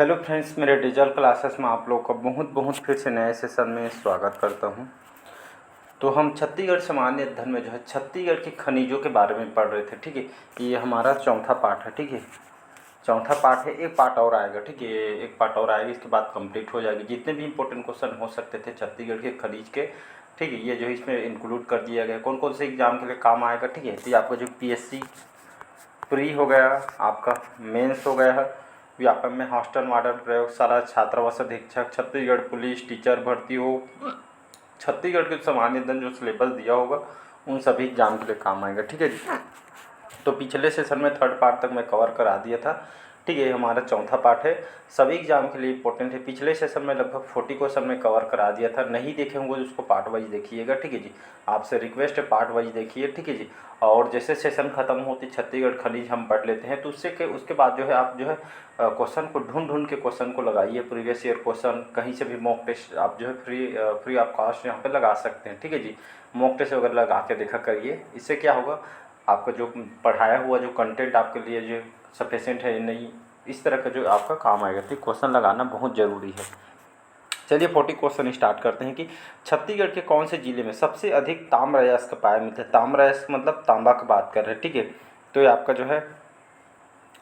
Hello friends, मेरे digital classes में आप लोग का बहुत बहुत फिर से नए सेशन में स्वागत करता हूं। तो हम छत्तीसगढ़ सामान्य अध्ययन में जो है छत्तीसगढ़ के खनिजों के बारे में पढ़ रहे थे। ठीक है, ये हमारा चौथा पार्ट है। ठीक है, चौथा पार्ट है, एक पार्ट और आएगा। ठीक है, एक पार्ट और आएगा, इसके बाद कंप्लीट हो जाएगी। जितने भी इंपॉर्टेंट क्वेश्चन हो सकते थे छत्तीसगढ़ के खनिज के, ठीक है, ये जो है इसमें इंक्लूड कर दिया गया। कौन कौन से एग्जाम के लिए काम आएगा। ठीक है, तो ये आपका जो PSC प्री हो गया, आपका मेंस हो गया है, व्यापम में हॉस्टल मॉडल प्रयोगशाला, छात्रावास अधीक्षक, छत्तीसगढ़ पुलिस टीचर भर्ती हो, छत्तीसगढ़ के सामान्य अध्ययन जो सिलेबस दिया होगा उन सभी एग्जाम के लिए काम आएगा। ठीक है जी, तो पिछले सेशन में थर्ड पार्ट तक मैं कवर करा दिया था। ठीक है, हमारा चौथा पार्ट है, सभी एग्जाम के लिए इंपॉर्टेंट है। पिछले सेशन में लगभग 40 क्वेश्चन में कवर करा दिया था। नहीं देखे होंगे तो उसको पार्ट वाइज देखिएगा। ठीक है जी, आपसे रिक्वेस्ट है पार्ट वाइज देखिए। ठीक है जी, और जैसे सेशन खत्म होती छत्तीसगढ़ खनिज हम पढ़ लेते हैं, तो उसके बाद जो है आप जो है क्वेश्चन को ढूंढ के क्वेश्चन को लगाइए। प्रीवियस ईयर क्वेश्चन कहीं से भी मॉक टेस्ट आप जो है फ्री ऑफ कॉस्ट यहाँ पे लगा सकते हैं। ठीक है जी, मॉक टेस्ट वगैरह लगा के देखा करिए। इससे क्या होगा, आपका जो पढ़ाया हुआ जो कंटेंट आपके लिए जो सफिशेंट है नहीं, इस तरह का जो आपका काम आएगा। तो क्वेश्चन लगाना बहुत ज़रूरी है। चलिए 40 क्वेश्चन स्टार्ट करते हैं कि छत्तीसगढ़ के कौन से जिले में सबसे अधिक ताम्र अयस्क पाया मिलता है। ताम्र अयस्क मतलब तांबा की बात कर रहे हैं। ठीक है, तो ये आपका जो है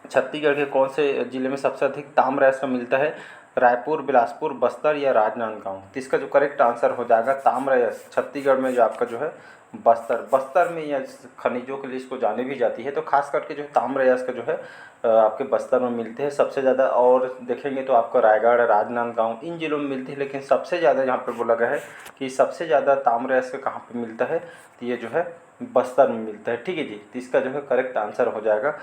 छत्तीसगढ़ के कौन से जिले में सबसे अधिक ताम्र अयस्क मिलता है। रायपुर, बिलासपुर, बस्तर या राजनांदगांव। तो इसका जो करेक्ट आंसर हो जाएगा ताम्र अयस्क छत्तीसगढ़ में जो आपका जो है बस्तर में यह खनिजों के लिए इसको जानी भी जाती है। तो खास करके जो ताम्र अयस्क जो है आपके बस्तर में मिलते हैं सबसे ज़्यादा। और देखेंगे तो आपका रायगढ़, राजनांदगांव इन जिलों में मिलती है, लेकिन सबसे ज़्यादा यहाँ पे बोला गया है कि सबसे ज़्यादा ताम्र अयस्क कहाँ पे मिलता है, तो ये जो है बस्तर में मिलता है। ठीक है जी, तो इसका जो है करेक्ट आंसर हो जाएगा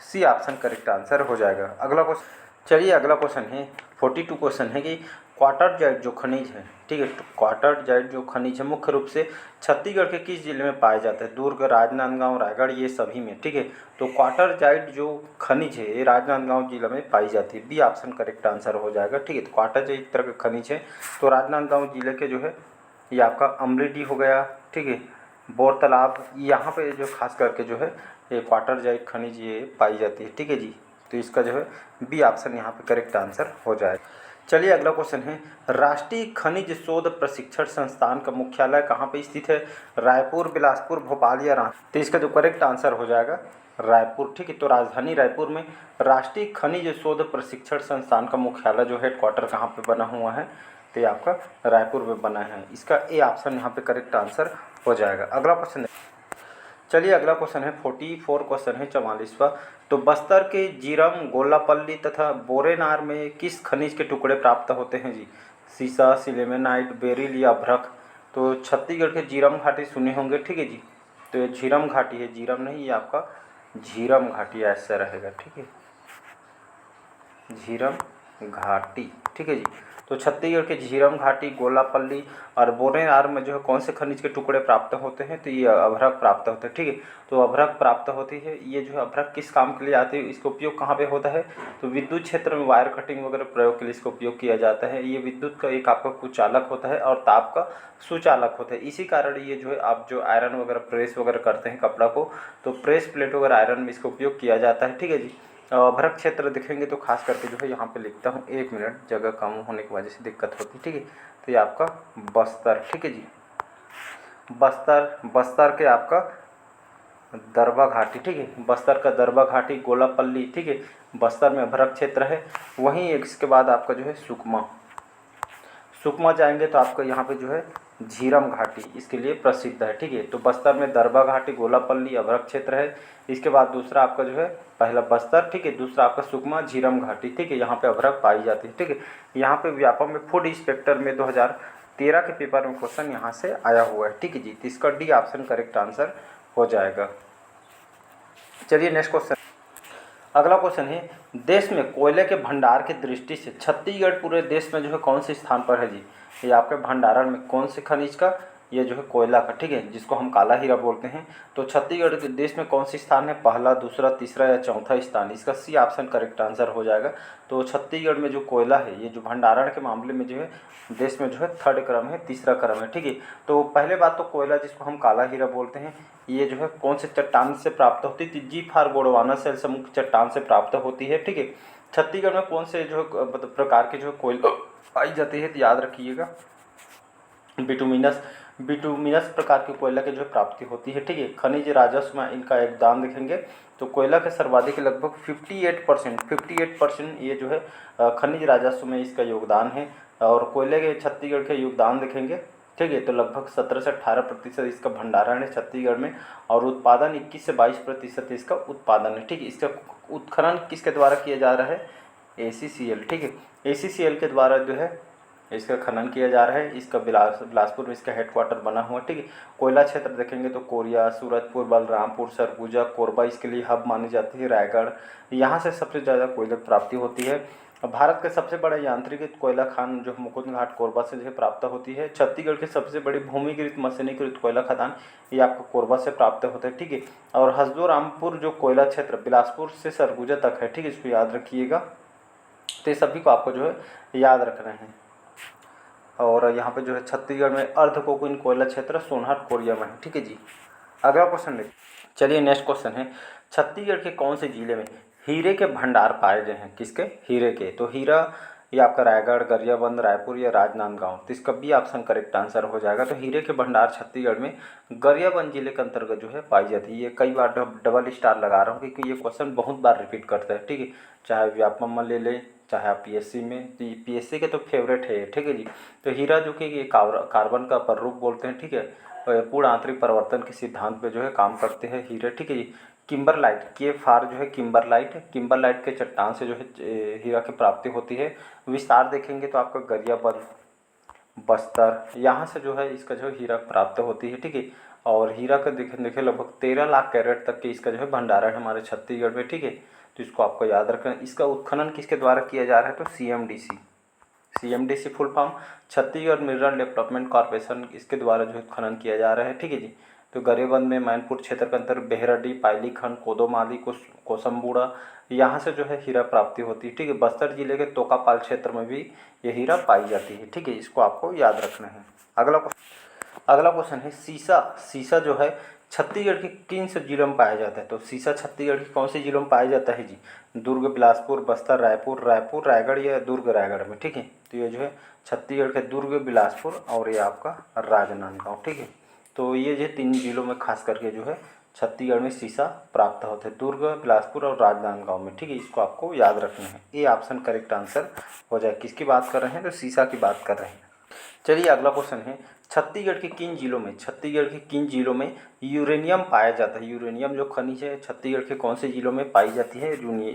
सी ऑप्शन करेक्ट आंसर हो जाएगा। अगला क्वेश्चन, चलिए अगला क्वेश्चन है 42 क्वेश्चन है कि क्वाटरजाइट जो खनिज है, ठीक है, तो क्वाटरजाइट जो खनिज है मुख्य रूप से छत्तीसगढ़ के किस जिले में पाया जाता है। दुर्ग, राजनांदगांव, रायगढ़, ये सभी में। ठीक है, तो क्वाटरजाइट जो खनिज है ये राजनांदगांव जिले में पाई जाती है। बी ऑप्शन करेक्ट आंसर हो जाएगा। ठीक है, तो क्वाटरजाइट एक तरह का खनिज है, तो राजनांदगांव जिले के जो है ये आपका अमलीडीह हो गया। ठीक है, बोर तालाब, यहाँ पे जो खास करके जो है ये क्वाटरजाइट खनिज ये पाई जाती है। ठीक है जी, तो इसका जो है बी ऑप्शन यहाँ पे करेक्ट आंसर हो जाएगा। चलिए अगला क्वेश्चन है, राष्ट्रीय खनिज शोध प्रशिक्षण संस्थान का मुख्यालय कहाँ पे स्थित है। रायपुर, बिलासपुर, भोपाल या रांची। तो इसका जो करेक्ट आंसर हो जाएगा रायपुर। ठीक है, तो राजधानी रायपुर में राष्ट्रीय खनिज शोध प्रशिक्षण संस्थान का मुख्यालय जो हेडक्वार्टर कहाँ पे बना हुआ है, तो ये आपका रायपुर में बना है। इसका ए ऑप्शन यहाँ पे करेक्ट आंसर हो जाएगा। अगला क्वेश्चन, चलिए अगला क्वेश्चन है 44 क्वेश्चन है 44वां। तो बस्तर के जीरम, गोलापल्ली तथा बोरेनार में किस खनिज के टुकड़े प्राप्त होते हैं जी। सीसा, सिलेमेनाइट, बेरिल या अभ्रक। तो छत्तीसगढ़ के जीरम घाटी सुने होंगे। ठीक है जी, तो ये झीरम घाटी है, जीरम नहीं, ये आपका झीरम घाटी ऐसा रहेगा। ठीक है, झीरम घाटी। ठीक है जी, तो छत्तीसगढ़ के झीरम घाटी, गोलापल्ली और बोरेनार में जो है कौन से खनिज के टुकड़े प्राप्त होते हैं, तो ये अभ्रक प्राप्त होते हैं। ठीक है, तो अभ्रक प्राप्त होती है। ये जो है अभ्रक किस काम के लिए आती है, इसका उपयोग कहाँ पे होता है, तो विद्युत क्षेत्र में वायर कटिंग वगैरह प्रयोग के लिए इसका उपयोग किया जाता है। ये विद्युत का एक आपका कुचालक होता है और ताप का सुचालक होता है। इसी कारण ये जो है आप जो आयरन वगैरह प्रेस वगैरह करते हैं कपड़ा को, तो प्रेस प्लेट वगैरह आयरन में इसका उपयोग किया जाता है। ठीक है जी, भरत क्षेत्र दिखेंगे तो खास करके जो है यहाँ पे लिखता हूँ, 1 मिनट, जगह कम होने की वजह से दिक्कत होती है। ठीक है, तो ये आपका बस्तर। ठीक है जी, बस्तर के आपका दरबा घाटी। ठीक है, बस्तर का दरबा घाटी, गोलापल्ली। ठीक है, बस्तर में भरत क्षेत्र है। वहीं इसके बाद आपका जो है सुकमा जाएंगे तो आपका यहाँ पे जो है झीरम घाटी इसके लिए प्रसिद्ध है। ठीक है, तो बस्तर में दरबा घाटी, गोलापल्ली, अभ्रक क्षेत्र है। इसके बाद दूसरा आपका जो है पहला बस्तर, ठीक है, दूसरा आपका सुकमा, झीरम घाटी। ठीक है, यहाँ पे अभ्रक पाई जाती है। ठीक है, यहाँ पे व्यापम में फूड इंस्पेक्टर में 2013 के पेपर में क्वेश्चन यहाँ से आया हुआ है। ठीक है जी, तो इसका डी ऑप्शन करेक्ट आंसर हो जाएगा। चलिए नेक्स्ट क्वेश्चन, अगला क्वेश्चन है, देश में कोयले के भंडार की दृष्टि से छत्तीसगढ़ पूरे देश में जो है कौन से स्थान पर है जी। ये आपके भंडारण में कौन से खनिज का, ये जो है कोयला का। ठीक है, जिसको हम काला हीरा बोलते हैं। तो छत्तीसगढ़ के देश में कौन सी स्थान है, पहला, दूसरा, तीसरा या चौथा स्थान। इसका सी ऑप्शन करेक्ट आंसर हो जाएगा। तो छत्तीसगढ़ में जो कोयला है, ये जो भंडारण के मामले में जो है देश में जो है थर्ड क्रम है, तीसरा क्रम है। ठीक है, तो पहले बात तो कोयला जिसको हम काला हीरा बोलते हैं, ये जो है कौन से चट्टान से प्राप्त होती है, जी फॉर गोंडवाना सेल समूह की चट्टान से प्राप्त होती है। ठीक है, छत्तीसगढ़ में कौन से जो मतलब प्रकार के जो कोयला पाई जाती है, तो याद रखिएगा बिटुमिनस बिटुमिनस प्रकार के कोयला की जो प्राप्ति होती है, ठीक है। खनिज राजस्व में इनका योगदान देखेंगे तो कोयला के सर्वाधिक लगभग 58% ये जो है खनिज राजस्व में इसका योगदान है। और कोयले के छत्तीसगढ़ के योगदान देखेंगे, ठीक है, तो लगभग 17 से 18% इसका भंडारण है छत्तीसगढ़ में। और उत्पादन 21 से 22% इसका उत्पादन है, ठीक है। इसका उत्खनन किसके द्वारा किया जा रहा है? ACCL, ठीक है। ACCL के द्वारा जो है इसका खनन किया जा रहा है। इसका बिलासपुर में इसका हेडक्वार्टर बना हुआ, ठीक है। कोयला क्षेत्र देखेंगे तो कोरिया, सूरजपुर, बलरामपुर, सरगुजा, कोरबा इसके लिए हब मानी जाती है। रायगढ़, यहाँ से सबसे ज़्यादा कोयला की प्राप्ति होती है। भारत का सबसे बड़ा यांत्रिक कोयला खान जो मुकुंद घाट कोरबा से जो है प्राप्त होती है। छत्तीसगढ़ की सबसे बड़ी भूमिगत मशीनीकृत कोयला खदान ये आपको कोरबा से प्राप्त होता है, ठीक है। और हसदो-रामपुर जो कोयला क्षेत्र बिलासपुर से सरगुजा तक है, ठीक है, इसको याद रखिएगा। तो ये सभी को आपको जो है याद रखना है। और यहाँ पे जो है छत्तीसगढ़ में अर्ध कोकून कोयला क्षेत्र सोनहत कोरिया में है, ठीक है जी। अगला क्वेश्चन देखिए, चलिए नेक्स्ट क्वेश्चन है, छत्तीसगढ़ के कौन से जिले में हीरे के भंडार पाए गए हैं? किसके? हीरे के। तो हीरा ये आपका रायगढ़, गरियाबंद, रायपुर या राजनांदगांव, तो इसका बी ऑप्शन करेक्ट आंसर हो जाएगा। तो हीरे के भंडार छत्तीसगढ़ में गरियाबंद जिले के अंतर्गत जो है पाई जाती है। ये कई बार डबल स्टार लगा रहा हूँ क्योंकि ये क्वेश्चन बहुत बार रिपीट करता है, ठीक है। चाहे व्यापम में ले लें, चाहे आप PSC में, तो PSC के तो फेवरेट है, ठीक है जी। तो हीरा जो कि ये कार्बन का प्ररूप बोलते हैं, ठीक है, पूर्ण आंतरिक परिवर्तन के सिद्धांत पे जो है काम करते हैं हीरे, ठीक है जी। किम्बरलाइट के फार जो है किम्बरलाइट के चट्टान से जो है हीरा की प्राप्ति होती है। विस्तार देखेंगे तो आपका गरियाबंद, बस्तर, यहाँ से जो है इसका जो हीरा प्राप्त होती है, ठीक है। और हीरा का देखें लगभग 13 लाख कैरेट तक के इसका जो है भंडारण है हमारे छत्तीसगढ़ में, ठीक है। तो इसको आपको याद रखना। इसका उत्खनन किसके द्वारा किया जा रहा है? तो CMDC full form Chhattisgarh mineral development corporation, इसके द्वारा जो है खनन किया जा रहा है, ठीक है जी। तो गरियाबंद में मैनपुर क्षेत्र के अंतर्गत बेहरडी, पायलीखंड, कोदोमाली, कोसमबूड़ा, यहाँ से जो है हीरा प्राप्ति होती है, ठीक है। बस्तर जिले के तोकापाल क्षेत्र में भी ये हीरा पाई जाती है, ठीक है। इसको आपको याद रखना है। अगला क्वेश्चन है, सीसा जो है छत्तीसगढ़ के किन से जिलों में पाया जाता है? तो सीसा छत्तीसगढ़ के कौन से जिलों में पाया जाता है जी? दुर्ग, बिलासपुर, बस्तर, रायपुर, रायगढ़ या दुर्ग रायगढ़ में, ठीक है। तो ये जो है छत्तीसगढ़ के दुर्ग, बिलासपुर और ये आपका राजनांदगांव, ठीक है। तो ये जो 3 जिलों में खास करके जो है छत्तीसगढ़ में सीसा प्राप्त होता है, दुर्ग, बिलासपुर और राजनांदगांव में, ठीक है। इसको आपको याद रखना है। ये ऑप्शन करेक्ट आंसर हो जाए। किसकी बात कर रहे हैं? तो सीसा की बात कर रहे हैं। चलिए अगला क्वेश्चन है, छत्तीसगढ़ के किन जिलों में यूरेनियम पाया जाता है? यूरेनियम जो खनिज है छत्तीसगढ़ के कौन से जिलों में पाई जाती है?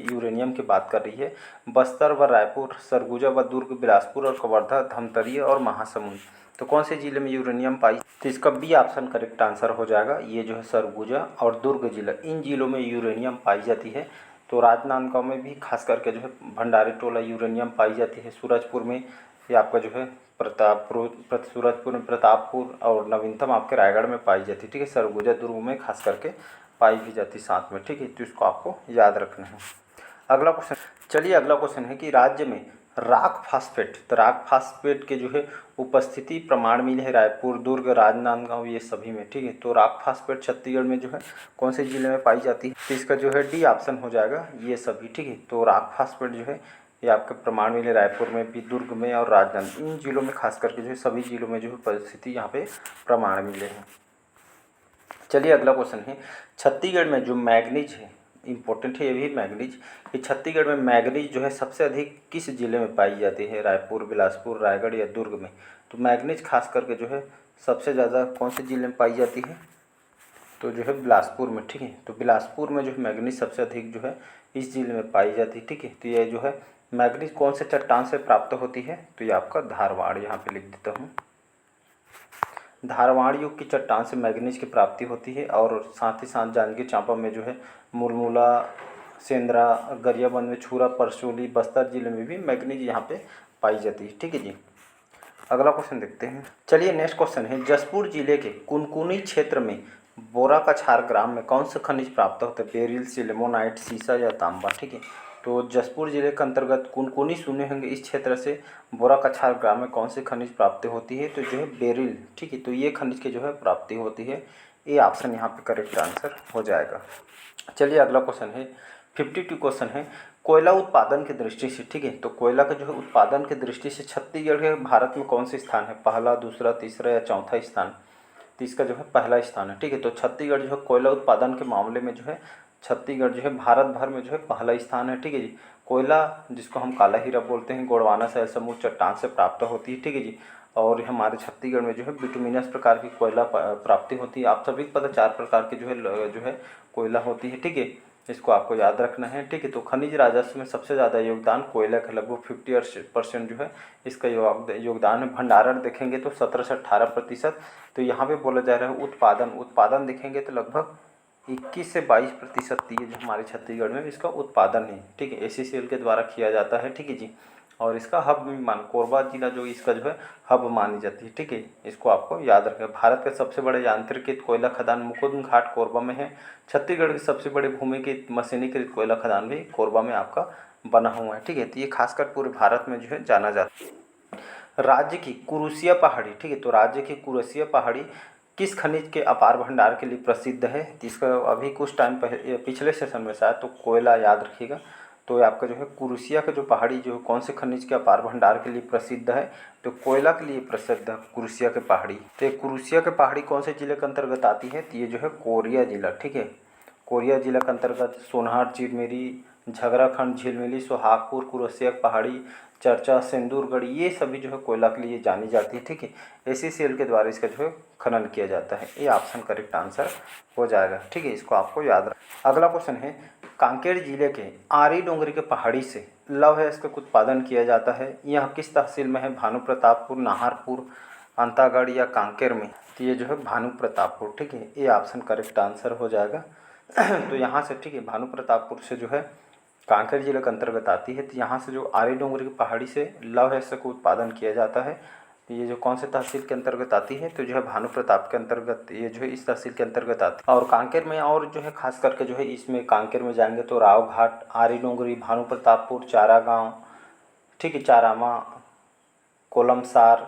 यूरेनियम की बात कर रही है। बस्तर व रायपुर, सरगुजा व दुर्ग, बिलासपुर और कवर्धा, धमतरी और महासमुंद। तो कौन से जिले में यूरेनियम पाई? तो इसका बी ऑप्शन करेक्ट आंसर हो जाएगा। ये जो है सरगुजा और दुर्ग जिला, इन जिलों में यूरेनियम पाई जाती है। तो राजनांदगांव में भी खास करके जो है भंडारी टोला यूरेनियम पाई जाती है। सूरजपुर में ये आपका जो है सूरजपुर में प्रतापपुर और नवीनतम आपके रायगढ़ में पाई जाती है, ठीक है। सरगुजा, दुर्ग में खास करके पाई भी जाती साथ में, ठीक है। तो इसको आपको याद रखना है। अगला क्वेश्चन है कि राज्य में राक फास्फेट के जो है उपस्थिति प्रमाण मिले है रायपुर, दुर्ग, राजनांदगांव ये सभी में, ठीक है। तो राक फास्फेट छत्तीसगढ़ में जो है कौन से जिले में पाई जाती है? तो इसका जो है डी ऑप्शन हो जाएगा, ये सभी, ठीक है। तो राक फास्फेट जो है ये आपके प्रमाण मिले रायपुर में भी, दुर्ग में और राजनांदगांव, इन जिलों में खास करके जो है सभी जिलों में जो है परिस्थिति यहाँ पे प्रमाण मिले हैं। चलिए अगला क्वेश्चन है, छत्तीसगढ़ में जो मैग्नीज है, इम्पोर्टेंट है ये भी मैग्नीज, कि छत्तीसगढ़ में मैग्नीज जो है सबसे अधिक किस जिले में पाई जाती है? रायपुर, बिलासपुर, रायगढ़ या दुर्ग में? तो मैग्नीज खास करके जो है सबसे ज़्यादा कौन से जिले में पाई जाती है? तो जो है बिलासपुर में, ठीक है। तो बिलासपुर में जो है मैग्नीज सबसे अधिक जो है इस जिले में पाई जाती है, ठीक है। तो ये जो है मैग्नीज कौन से चट्टान से प्राप्त होती है? तो ये आपका धारवाड़, यहाँ पे लिख देता हूँ, धारवाड़ युग की चट्टान से मैग्नीज की प्राप्ति होती है। और साथ ही साथ जांजगीर चांपा में जो है मुलमुला, सेंद्रा, गरियाबंद में छुरा, परसोली, बस्तर जिले में भी मैग्नीज यहाँ पे पाई जाती है, ठीक है जी। अगला क्वेश्चन देखते हैं। चलिए नेक्स्ट क्वेश्चन है, जशपुर जिले के कुनकुनी क्षेत्र में बोराकछार ग्राम में कौन सा खनिज प्राप्त होता है? बेरिल, सिलिमोनाइट, सीसा या तांबा, ठीक है। तो जशपुर जिले के अंतर्गत कुनकुनी सुने होंगे, इस क्षेत्र से बोराकछार ग्राम में कौन से खनिज प्राप्ति होती है? तो जो है बेरिल, ठीक है। तो ये खनिज की जो है प्राप्ति होती है। ये ऑप्शन यहाँ पे करेक्ट आंसर हो जाएगा। चलिए अगला क्वेश्चन है, 52 क्वेश्चन है, कोयला उत्पादन की दृष्टि से, ठीक है, तो कोयला का जो है उत्पादन की दृष्टि से छत्तीसगढ़ के भारत में कौन से स्थान है, पहला, दूसरा, तीसरा या चौथा स्थान? तो इसका जो है पहला स्थान है, ठीक है। तो छत्तीसगढ़ जो है कोयला उत्पादन के मामले में जो है छत्तीसगढ़ जो है भारत भर में जो है पहला स्थान है, ठीक है जी। कोयला जिसको हम काला हीरा बोलते हैं, गोंडवाना शैल समूह चट्टान से प्राप्त होती है, ठीक है जी। और हमारे छत्तीसगढ़ में जो है बिटुमिनस प्रकार की कोयला प्राप्ति होती है। आप सभी को पता 4 प्रकार की जो है कोयला होती है, ठीक है। इसको आपको याद रखना है, ठीक है। तो खनिज राजस्व में सबसे ज़्यादा योगदान कोयला का लगभग 50% जो है इसका योगदान है। भंडारण देखेंगे तो 17 से 18%। तो यहाँ पे बोला जा रहा है उत्पादन देखेंगे तो लगभग 21 से 22% ये जो हमारे छत्तीसगढ़ में इसका उत्पादन है, ठीक है, ACCL के द्वारा किया जाता है, ठीक है जी। और इसका हब भी कोरबा जिला जो इसका जो है हब मानी जाती है, ठीक है। इसको आपको याद रखें। भारत का सबसे बड़े यांत्रिकृत कोयला खदान मुकुंद घाट कोरबा में है। छत्तीसगढ़ के सबसे बड़े भूमिकृत मशीनीकृत कोयला खदान भी कोरबा में आपका बना हुआ है, ठीक है। तो ये खासकर पूरे भारत में जो है जाना जाता है। राज्य की कुरुशिया पहाड़ी, ठीक है, तो राज्य की कुरुशिया पहाड़ी किस खनिज के अपार भंडार के लिए प्रसिद्ध है? तो इसका अभी कुछ टाइम पहले पिछले सेशन में शायद तो कोयला याद रखिएगा। तो आपका जो है कुरुशिया का जो पहाड़ी जो कौन से खनिज के अपार भंडार के लिए प्रसिद्ध है? तो कोयला के लिए प्रसिद्ध है कुरुशिया के पहाड़ी। तो कुरुशिया के पहाड़ी कौन से जिले के अंतर्गत आती है? तो ये जो है कोरिया जिला, ठीक है, कोरिया जिला के अंतर्गत सोनहत, चिरमिरी, झगराखंड, झिलमिली, सोहागपुर, कुरुशिया पहाड़ी, चर्चा, सिंदूरगढ़, ये सभी जो है कोयला के लिए जानी जाती है, ठीक है। ACCL के द्वारा इसका जो है खनन किया जाता है। ये ऑप्शन करेक्ट आंसर हो जाएगा, ठीक है, इसको आपको याद रखना। अगला क्वेश्चन है, कांकेर जिले के आरी डोंगरी के पहाड़ी से लौह अयस्क का उत्पादन किया जाता है। यह किस तहसील में है? भानु प्रतापपुर, नाहरपुर, अंतागढ़ या कांकेर में? तो ये जो है भानु प्रतापपुर, ठीक है, ये ऑप्शन करेक्ट आंसर हो जाएगा। तो यहाँ से, ठीक है, भानु प्रतापपुर से जो है कांकेर जिले के अंतर्गत आती है। तो यहाँ से जो आरी डोंगरी की पहाड़ी से लौह अयस्क का उत्पादन किया जाता है। तो ये जो कौन से तहसील के अंतर्गत आती है? तो जो है भानु प्रताप के अंतर्गत, ये जो है इस तहसील के अंतर्गत आती है। और कांकेर में और जो है खास करके जो है इसमें कांकेर में जाएंगे तो राव घाट, आरी डोंगरी, भानु प्रतापपुर, चारा गाँव, ठीक है, चारामा, कोलमसार,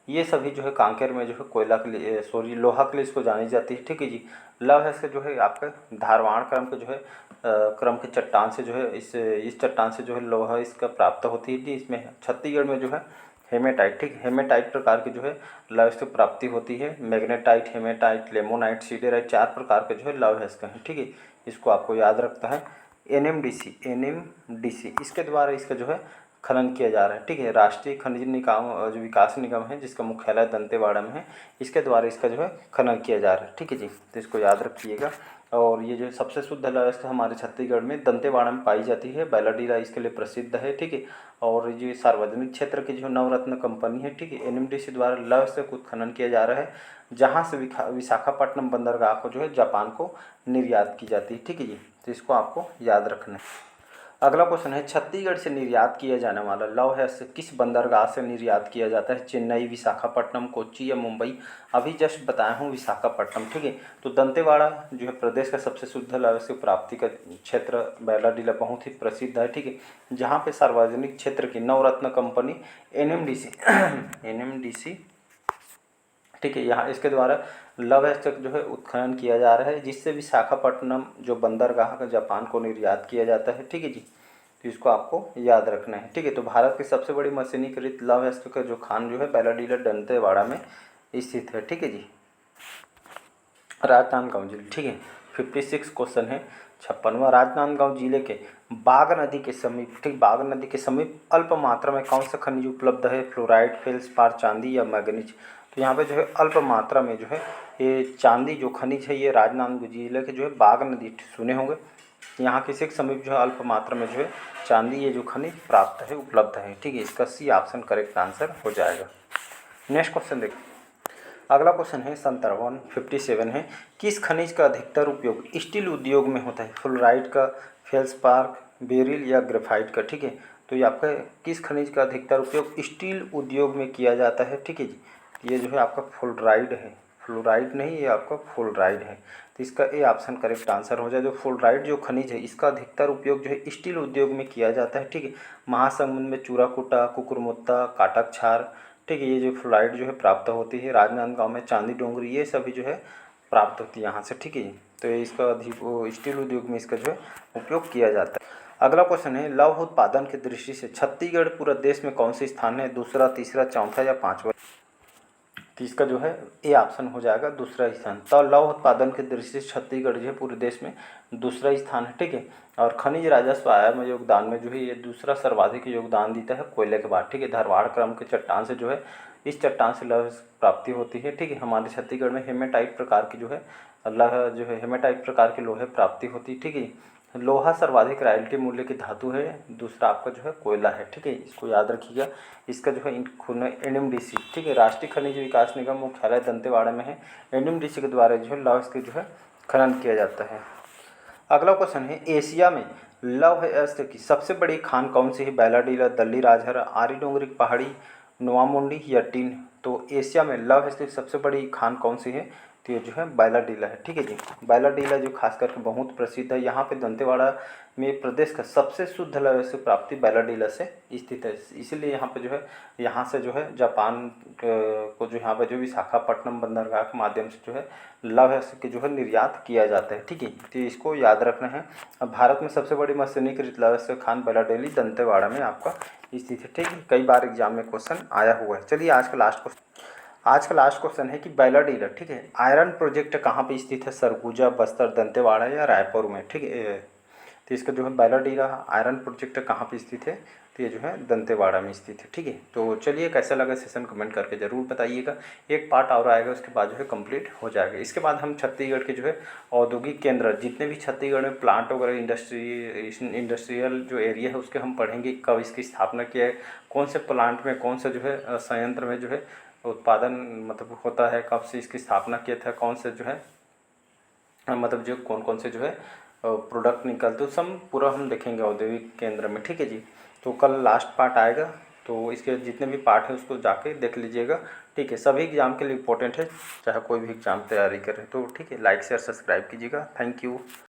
ये सभी जो है कांकेर में जो है कोयला के लिए लोहा के लिए इसको जानी जाती है, ठीक है जी। लौह अयस्क जो है आपका धारवाड़ क्रम के जो है क्रम के चट्टान से जो है इस चट्टान से जो है लोहा इसका प्राप्त होती है। इसमें छत्तीसगढ़ में जो है हेमेटाइट, ठीक, हेमेटाइट प्रकार की जो है लौह अयस्क प्राप्ति होती है। मैग्नेटाइट, हेमेटाइट, लेमोनाइट, सीडेराइट, 4 प्रकार के जो है लौह अयस्क हैं, ठीक है, इसको आपको याद रखता है। NMDC इसके द्वारा इसका जो है खनन किया जा रहा है, ठीक है। राष्ट्रीय खनिज निगम जो विकास निगम है जिसका मुख्यालय दंतेवाड़ा में है, इसके द्वारा इसका जो है खनन किया जा रहा है, ठीक है जी। तो इसको याद रखिएगा। और ये जो सबसे शुद्ध लौह अयस्क हमारे छत्तीसगढ़ में दंतेवाड़ा में पाई जाती है। बैलाडीला इसके लिए प्रसिद्ध है, ठीक है। और ये सार्वजनिक क्षेत्र की जो नवरत्न कंपनी है, ठीक है, NMDC द्वारा लौह अयस्क का खनन किया जा रहा है, जहाँ से विशाखापट्टनम बंदरगाह को जो है जापान को निर्यात की जाती है, ठीक है जी। तो इसको आपको याद रखना है। अगला क्वेश्चन है, छत्तीसगढ़ से निर्यात किया जाने वाला लौह अयस्क किस बंदरगाह से निर्यात किया जाता है? चेन्नई, विशाखापट्टनम, कोच्चि या मुंबई? अभी जस्ट बताया हूँ विशाखापट्टनम, ठीक है। तो दंतेवाड़ा जो है प्रदेश का सबसे शुद्ध लौह अयस्क प्राप्ति का क्षेत्र बैलाडीला बहुत ही प्रसिद्ध है, ठीक है, जहाँ पे सार्वजनिक क्षेत्र की नवरत्न कंपनी NMDC ठीक है, यहाँ इसके द्वारा लौह अयस्क जो है उत्खनन किया जा रहा है, जिससे विशाखापट्टनम जो बंदरगाह का जापान को निर्यात किया जाता है, ठीक है जी। तो इसको आपको याद रखना है, ठीक है। तो भारत की सबसे बड़ी मशीनीकृत लौह अयस्क का जो खान जो है बैलाडीला दंतेवाड़ा में स्थित है, ठीक है जी, राजनांदगांव जिले, ठीक है। 56 क्वेश्चन है, 56वां, राजनांदगांव जिले के बाघ नदी के समीप, ठीक, बाघ नदी के समीप अल्प मात्रा में कौन सा खनिज उपलब्ध है? फ्लोराइड, फेल्सपार, चांदी या मैग्नीज? तो यहाँ पे जो है अल्प मात्रा में जो है ये चांदी जो खनिज है ये राजनांदगांव जिले के जो है बाघ नदी, सुने होंगे, यहाँ किसी के समीप जो है अल्प मात्रा में जो है चांदी ये जो खनिज प्राप्त है, उपलब्ध है, ठीक है। इसका C ऑप्शन करेक्ट आंसर हो जाएगा। नेक्स्ट क्वेश्चन देखिए। अगला क्वेश्चन है 57 है, किस खनिज का अधिकतर उपयोग स्टील उद्योग में होता है? फ्लोराइड का, फेल्सपार, बेरिल या ग्रेफाइट का, ठीक है। तो ये आपका किस खनिज का अधिकतर उपयोग स्टील उद्योग में किया जाता है, ठीक है जी। ये जो है आपका फ्लोराइड है, फ्लोराइड नहीं, ये आपका फ्लोराइड है। तो इसका ए ऑप्शन करेक्ट आंसर हो जाए। जो फ्लोराइड जो खनिज है इसका अधिकतर उपयोग जो है स्टील उद्योग में किया जाता है, ठीक है। महासमुंद में चूराकूटा, कुकुरमुत्ता, काटक छार, ठीक है, ये जो फ्लोराइड जो है प्राप्त होती है। राजनांदगांव में चांदी डोंगरी, ये सभी जो है प्राप्त होती है यहाँ से, ठीक है। तो इसका अधिक स्टील उद्योग में इसका जो है उपयोग किया जाता है। अगला क्वेश्चन है, लौह उत्पादन की दृष्टि से छत्तीसगढ़ पूरा देश में कौन से स्थान है? दूसरा, तीसरा, चौथा या पाँचवा? तो इसका जो है ए ऑप्शन हो जाएगा दूसरा स्थान। तो लौह उत्पादन की दृष्टि से छत्तीसगढ़ जो है पूरे देश में दूसरा स्थान है, ठीक है। और खनिज राजस्व आय में योगदान में जो है ये दूसरा सर्वाधिक योगदान देता है कोयले के बाद, ठीक है। धारवाड़ क्रम के चट्टान से जो है, इस चट्टान से लौह प्राप्ति होती है, ठीक है। हमारे छत्तीसगढ़ में हेमेटाइट प्रकार की जो है लौह जो है हेमेटाइट प्रकार के लोहे प्राप्ति होती है, ठीक है। लोहा सर्वाधिक रॉयल्टी मूल्य की धातु है, दूसरा आपका जो है कोयला है, ठीक है। इसको याद रखिएगा। इसका जो है एनएमडीसी, ठीक है, राष्ट्रीय खनिज विकास निगम मुख्यालय दंतेवाड़ा में है। एनएमडीसी के द्वारा जो है लौह की जो है खनन किया जाता है। अगला क्वेश्चन है, एशिया में लौह अयस्क की सबसे बड़ी खान कौन सी है? बैलाडीला, दल्ली राजहर, आरी डोंगरी पहाड़ी, नोवामुंडी या टीन? तो एशिया में लौह अयस्क की सबसे बड़ी खान कौन सी है? तो ये जो है बैलाडीला है, ठीक है जी। बैलाडीला जो खास करके बहुत प्रसिद्ध है। यहाँ पे दंतेवाड़ा में प्रदेश का सबसे शुद्ध लौह अयस्क प्राप्ति बैलाडीला से स्थित है। इसीलिए यहाँ पे जो है, यहाँ से जो है जापान को जो यहाँ पे जो विशाखापट्टनम बंदरगाह के माध्यम से जो है लौह अयस्क की जो है निर्यात किया जाता है, ठीक है। तो इसको याद रखना है। अब भारत में सबसे बड़ी मशीनीकृत लौह अयस्क खान बैलाडीला दंतेवाड़ा में आपका स्थित है, ठीक है। कई बार एग्जाम में क्वेश्चन आया हुआ है। चलिए आज का लास्ट क्वेश्चन है कि बैलाडीला, ठीक है, आयरन प्रोजेक्ट कहाँ पे स्थित है? सरगुजा, बस्तर, दंतेवाड़ा या रायपुर में, ठीक है। तो इसका जो है बैलाडीला आयरन प्रोजेक्ट कहाँ पे स्थित है? तो ये जो है दंतेवाड़ा में स्थित है, ठीक है। तो चलिए कैसा लगा सेशन कमेंट करके ज़रूर बताइएगा। एक पार्ट और आएगा, उसके बाद जो है कंप्लीट हो जाएगा। इसके बाद हम छत्तीसगढ़ के जो है औद्योगिक केंद्र, जितने भी छत्तीसगढ़ में प्लांट वगैरह इंडस्ट्रियल जो एरिया है उसके हम पढ़ेंगे, कब इसकी स्थापना किया है, कौन से प्लांट में, कौन से जो है संयंत्र में जो है उत्पादन मतलब होता है, कब से इसकी स्थापना किया था, कौन से जो है मतलब जो कौन से जो है प्रोडक्ट निकलते, तो सब पूरा हम देखेंगे औद्योगिक केंद्र में, ठीक है जी। तो कल लास्ट पार्ट आएगा, तो इसके जितने भी पार्ट है उसको जाके देख लीजिएगा, ठीक है। सभी एग्जाम के लिए इम्पोर्टेंट है, चाहे कोई भी एग्जाम तैयारी करें तो, ठीक है। लाइक शेयर सब्सक्राइब कीजिएगा। Thank you.